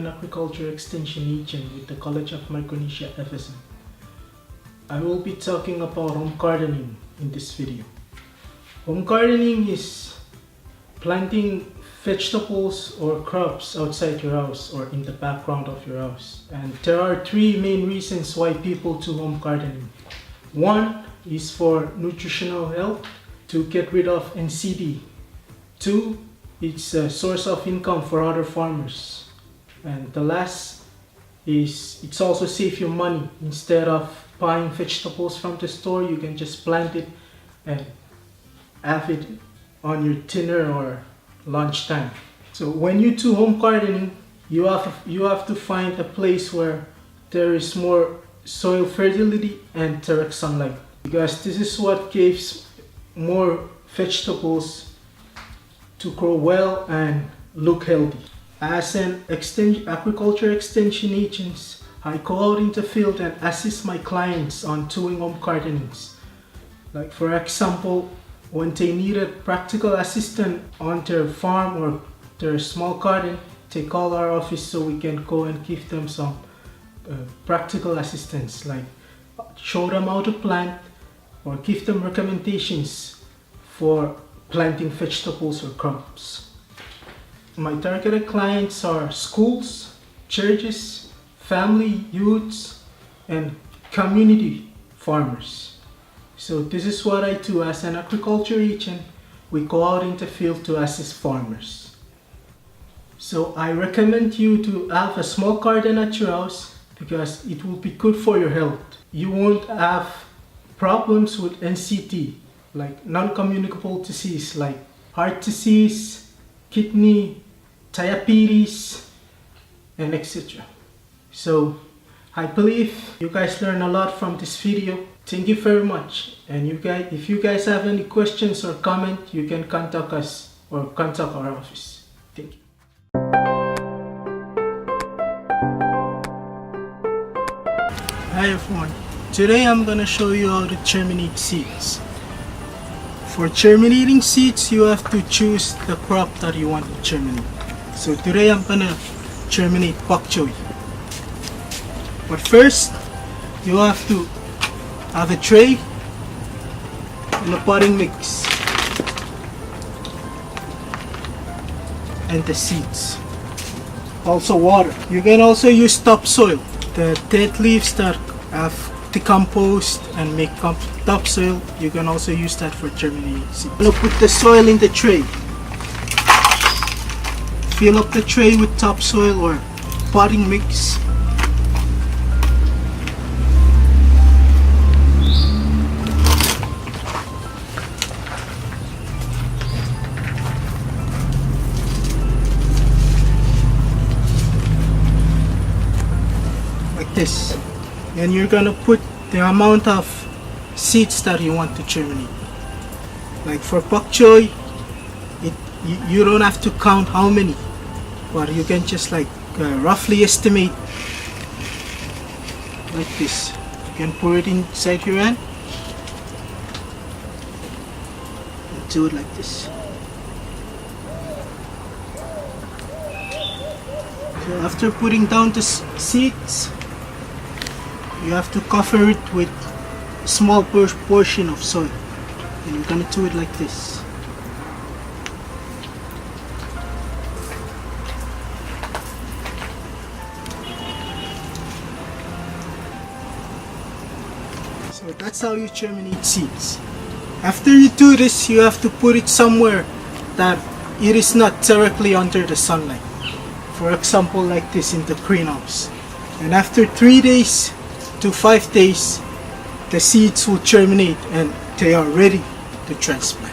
an agriculture extension agent with the College of Micronesia FSM. I will be talking about home gardening in this video. Home gardening is planting vegetables or crops outside your house or in the background of your house. And there are three main reasons why people do home gardening. One is for nutritional health, to get rid of NCD. Two, it's a source of income for other farmers. And the last is it's also save you money. Instead of buying vegetables from the store, you can just plant it and have it on your dinner or lunchtime. So when you do home gardening, you have to find a place where there is more soil fertility and direct sunlight, because this is what gives more vegetables to grow well and look healthy. As an agriculture extension agent, I go out in the field and assist my clients on doing home gardenings. Like for example, when they need a practical assistant on their farm or their small garden, they call our office so we can go and give them some practical assistance, like show them how to plant or give them recommendations for planting vegetables or crops. My targeted clients are schools, churches, family, youths, and community farmers. So this is what I do as an agriculture agent. We go out in the field to assist farmers. So I recommend you to have a small garden at your house because it will be good for your health. You won't have problems with NCD, like non-communicable disease like heart disease, kidney, diabetes, and etc. So I believe you guys learned a lot from this video. Thank you very much. And if you guys have any questions or comment, you can contact us or contact our office. Thank you. Hi everyone. Today I'm gonna show you how to germinate seeds. For germinating seeds, you have to choose the crop that you want to germinate. So today I'm gonna germinate Bokchoy. But first, you have to have a tray and a potting mix and the seeds. Also water. You can also use topsoil. The dead leaves that have decomposed and make topsoil, you can also use that for germinating seeds. I'm gonna put the soil in the tray. Fill up the tray with topsoil or potting mix. Like this. And you're gonna put the amount of seeds that you want to germinate. Like for Bokchoy, you don't have to count how many, but you can just roughly estimate like this. You can pour it inside your hand and do it like this. So after putting down the seeds, you have to cover it with a small portion of soil, and you're gonna do it like this. So that's how you germinate seeds. After you do this, you have to put it somewhere that it is not directly under the sunlight. For example, like this in the greenhouse. And after 3 days to 5 days, the seeds will germinate and they are ready to transplant.